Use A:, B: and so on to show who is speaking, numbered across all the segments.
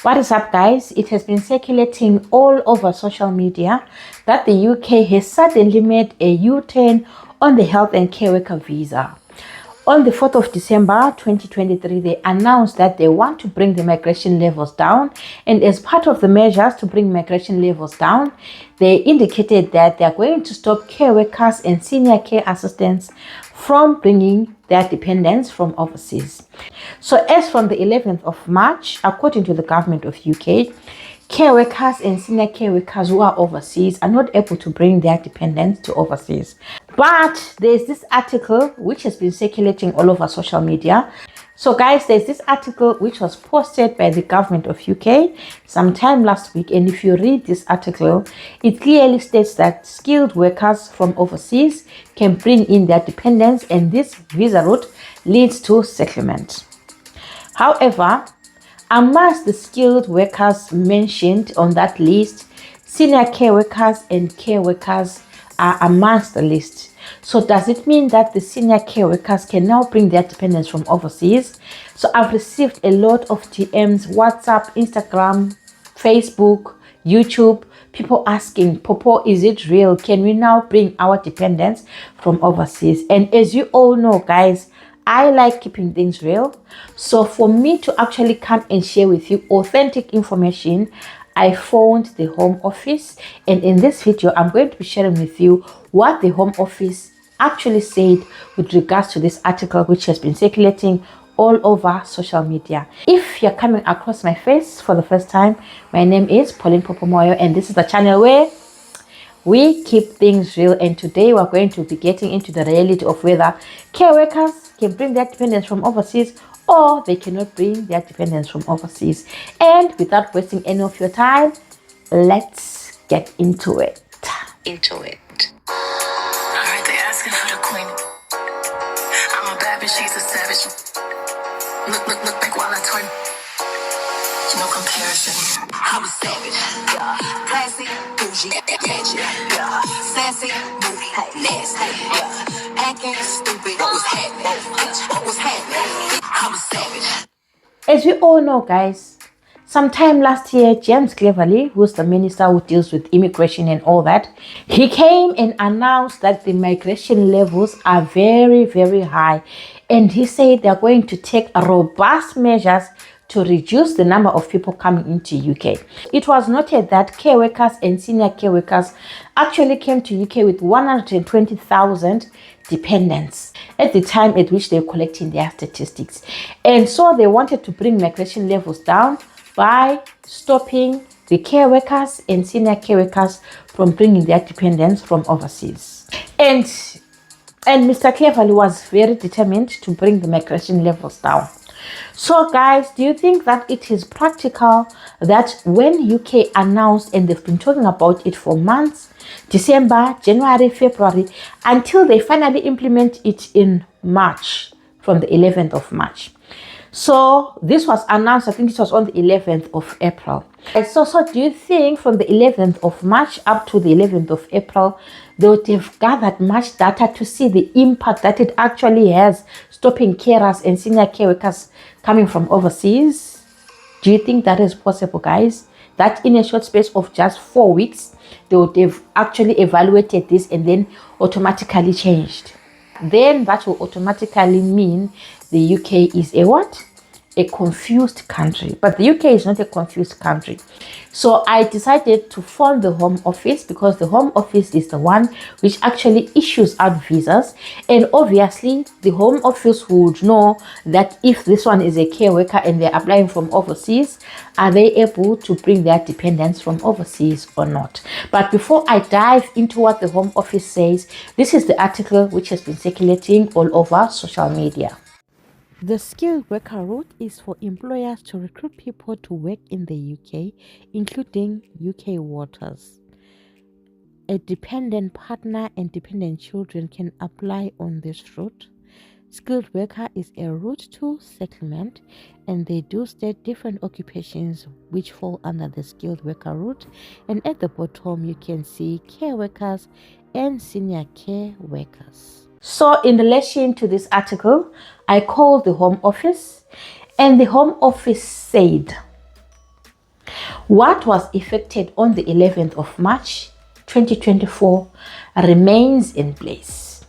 A: What is up, guys? It has been circulating all over social media that the UK has suddenly made a U-turn on the health and care worker visa. On the 4th of December 2023, they announced that they want to bring the migration levels down. And as part of the measures to bring migration levels down, they indicated that they are going to stop care workers and senior care assistants from bringing their dependents from overseas. So as from the 11th of March, according to the government of UK, care workers and senior care workers who are overseas are not able to bring their dependents to overseas. But there's this article which has been circulating all over social media. So guys, there's this article which was posted by the government of UK sometime last week, and if you read this article, it clearly states that skilled workers from overseas can bring in their dependents, and this visa route leads to settlement. However, amongst the skilled workers mentioned on that list, senior care workers and care workers are amongst the list. So does it mean that the senior care workers can now bring their dependents from overseas? So I've received a lot of DMs, WhatsApp, Instagram, Facebook, YouTube, people asking, Popo, is it real? Can we now bring our dependents from overseas? And as you all know, guys, I like keeping things real. So for me to actually come and share with you authentic information, I phoned the Home Office, and in this video I'm going to be sharing with you what the Home Office actually said with regards to this article which has been circulating all over social media. If you're coming across my face for the first time, my name is Pauline Popomoyo, and this is the channel where we keep things real. And today we're going to be getting into the reality of whether care workers can bring their dependents from overseas or they cannot bring their dependents from overseas. And without wasting any of your time, let's get into it.
B: Alright, they asking for the queen. I'm a bad bitch, she's a savage. Look back while I twin. No comparison. I'm a savage. Yeah. Classy, bougie, ratchet. Yeah. Sassy, moody, nasty. Yeah. Acting stupid. What was happening? What was happening? I'm a savage.
A: As we all know, guys, sometime last year, James Cleverly, who's the minister who deals with immigration and all that, he came and announced that the migration levels are very, very high. And he said they're going to take robust measures to reduce the number of people coming into UK. It was noted that care workers and senior care workers actually came to UK with 120,000 dependents at the time at which they were collecting their statistics. And so they wanted to bring migration levels down by stopping the care workers and senior care workers from bringing their dependents from overseas. And Mr. Cleverly was very determined to bring the migration levels down. So guys, do you think that it is practical that when UK announced, and they've been talking about it for months, December, January, February, until they finally implement it in March, from the 11th of March. So this was announced, I think it was on the 11th of April. So do you think from the 11th of March up to the 11th of April, they would have gathered much data to see the impact that it actually has stopping carers and senior care workers coming from overseas? Do you think that is possible, guys? That in a short space of just 4 weeks, they would have actually evaluated this and then automatically changed? Then that will automatically mean the UK is a what? A confused country. But the UK is not a confused country. So I decided to phone the Home Office, because the Home Office is the one which actually issues out visas. And obviously the Home Office would know that if this one is a care worker and they're applying from overseas, are they able to bring their dependents from overseas or not? But before I dive into what the Home Office says, this is the article which has been circulating all over social media. The skilled worker route is for employers to recruit people to work in the UK, including UK waters. A dependent partner and dependent children can apply on this route. Skilled worker is a route to settlement, and they do state different occupations which fall under the skilled worker route. And at the bottom, you can see care workers and senior care workers. So in relation to this article, I called the Home Office, and the Home Office said What was effected on the 11th of March 2024 remains in place,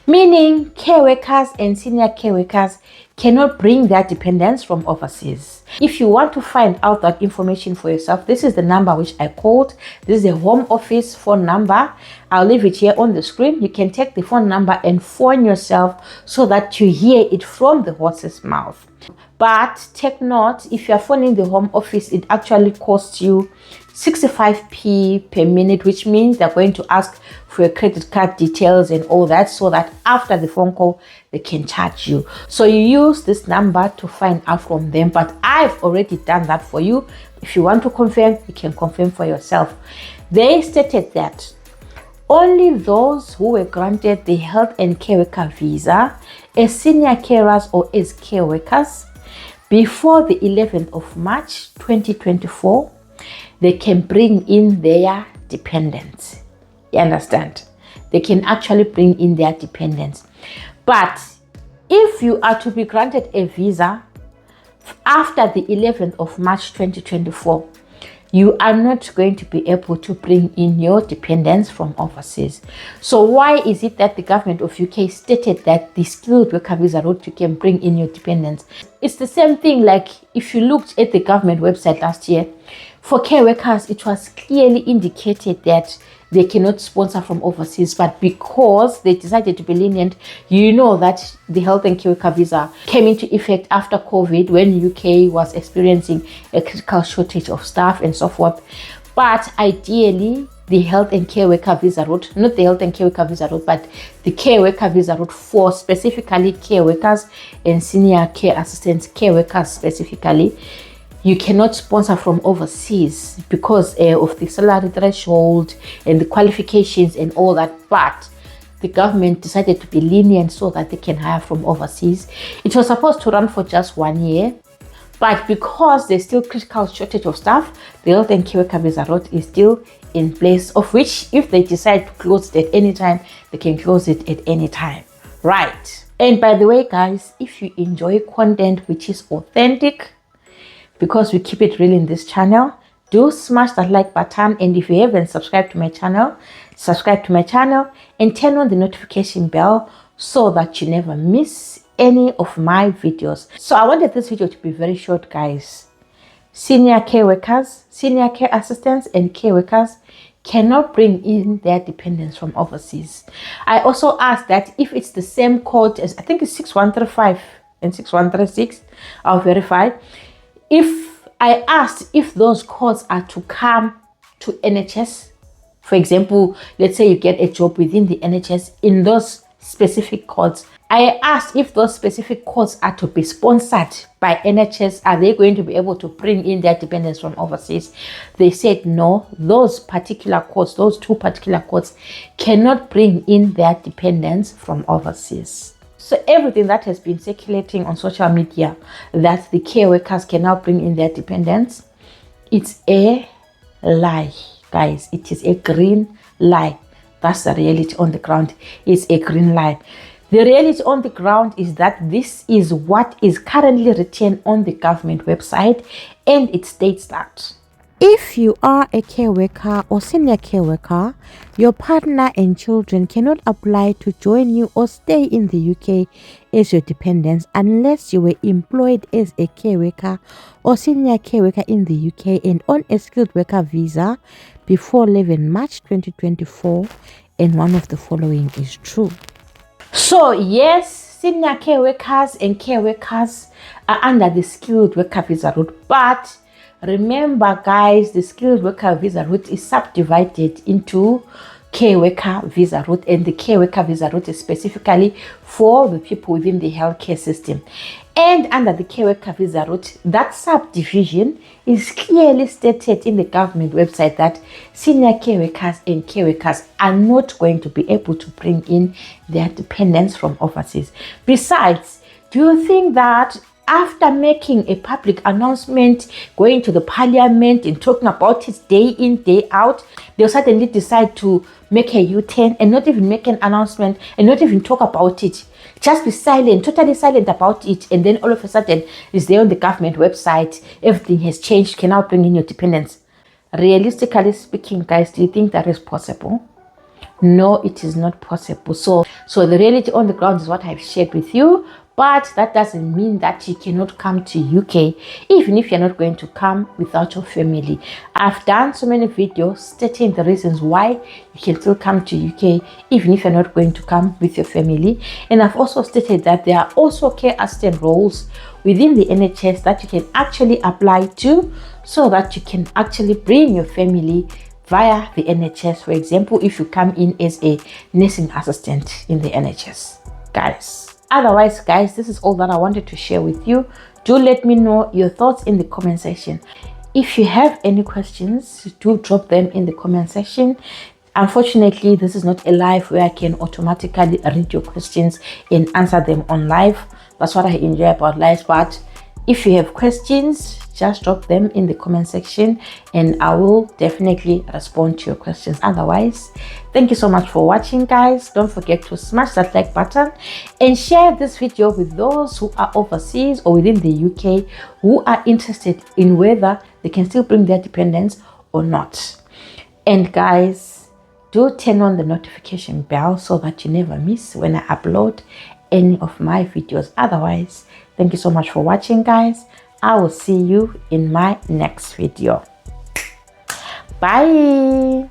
A: meaning care workers and senior care workers cannot bring their dependents from overseas. If you want to find out that information for yourself, this is the number which I called. This is the Home Office phone number. I'll leave it here on the screen. You can take the phone number and phone yourself so that you hear it from the horse's mouth. But take note, if you're phoning the Home Office, it actually costs you 65p per minute, which means they're going to ask for your credit card details and all that, so that after the phone call they can charge you. So you use this number to find out from them, but I've already done that for you. If you want to confirm, you can confirm for yourself. They stated that only those who were granted the health and care worker visa as senior carers or as care workers before the 11th of March 2024, they can bring in their dependents. You understand? They can actually bring in their dependents. But if you are to be granted a visa after the 11th of March 2024, you are not going to be able to bring in your dependents from overseas. So why is it that the government of UK stated that the skilled worker visa route you can bring in your dependents? It's the same thing like if you looked at the government website last year, for care workers, it was clearly indicated that they cannot sponsor from overseas, but because they decided to be lenient, you know that the health and care worker visa came into effect after COVID, when UK was experiencing a critical shortage of staff and so forth. But ideally, the health and care worker visa route, not the health and care worker visa route, but the care worker visa route for specifically care workers and senior care assistants, care workers specifically, you cannot sponsor from overseas because of the salary threshold and the qualifications and all that. But the government decided to be lenient so that they can hire from overseas. It was supposed to run for just 1 year, but because there's still critical shortage of staff, the health and care worker visa route is still in place, of which if they decide to close it at any time, they can close it at any time. Right. And by the way, guys, if you enjoy content which is authentic, because we keep it real in this channel, do smash that like button. And if you haven't subscribed to my channel, subscribe to my channel and turn on the notification bell so that you never miss any of my videos. So I wanted this video to be very short, guys. Senior care workers, senior care assistants and care workers cannot bring in their dependents from overseas. I also asked that if it's the same code as, I think it's 6135 and 6136, I'll verify. If I asked if those codes are to come to NHS, for example, let's say you get a job within the NHS in those specific codes. I asked if those specific codes are to be sponsored by NHS. Are they going to be able to bring in their dependents from overseas? They said no, those particular codes, those two particular codes cannot bring in their dependents from overseas. So everything that has been circulating on social media that the care workers can now bring in their dependents, it's a lie, guys. It is a green lie. That's the reality on the ground. It's a green lie. The reality on the ground is that this is what is currently written on the government website, and it states that if you are a care worker or senior care worker, your partner and children cannot apply to join you or stay in the UK as your dependents unless you were employed as a care worker or senior care worker in the UK and on a skilled worker visa before 11 March 2024, and one of the following is true. So yes, senior care workers and care workers are under the skilled worker visa route, but remember, guys, the skilled worker visa route is subdivided into care worker visa route, and the care worker visa route is specifically for the people within the healthcare system. And under the care worker visa route, that subdivision is clearly stated in the government website that senior care workers and care workers are not going to be able to bring in their dependents from overseas. Besides, do you think that after making a public announcement, going to the parliament and talking about it day in, day out, they'll suddenly decide to make a U-turn and not even make an announcement and not even talk about it. Just be silent, totally silent about it, and then all of a sudden it's there on the government website. Everything has changed. Can now bring in your dependents. Realistically speaking, guys, do you think that is possible? No, it is not possible. So the reality on the ground is what I've shared with you. But that doesn't mean that you cannot come to UK, even if you're not going to come without your family. I've done so many videos stating the reasons why you can still come to UK, even if you're not going to come with your family. And I've also stated that there are also care assistant roles within the NHS that you can actually apply to, so that you can actually bring your family via the NHS. For example, if you come in as a nursing assistant in the NHS, guys. Otherwise, guys, this is all that I wanted to share with you. Do let me know your thoughts in the comment section. If you have any questions, do drop them in the comment section. Unfortunately, this is not a live where I can automatically read your questions and answer them on live. That's what I enjoy about live. But if you have questions, just drop them in the comment section and I will definitely respond to your questions. Otherwise, thank you so much for watching, guys. Don't forget to smash that like button and share this video with those who are overseas or within the UK who are interested in whether they can still bring their dependents or not. And guys, do turn on the notification bell so that you never miss when I upload any of my videos. Otherwise, thank you so much for watching, guys. I will see you in my next video. Bye.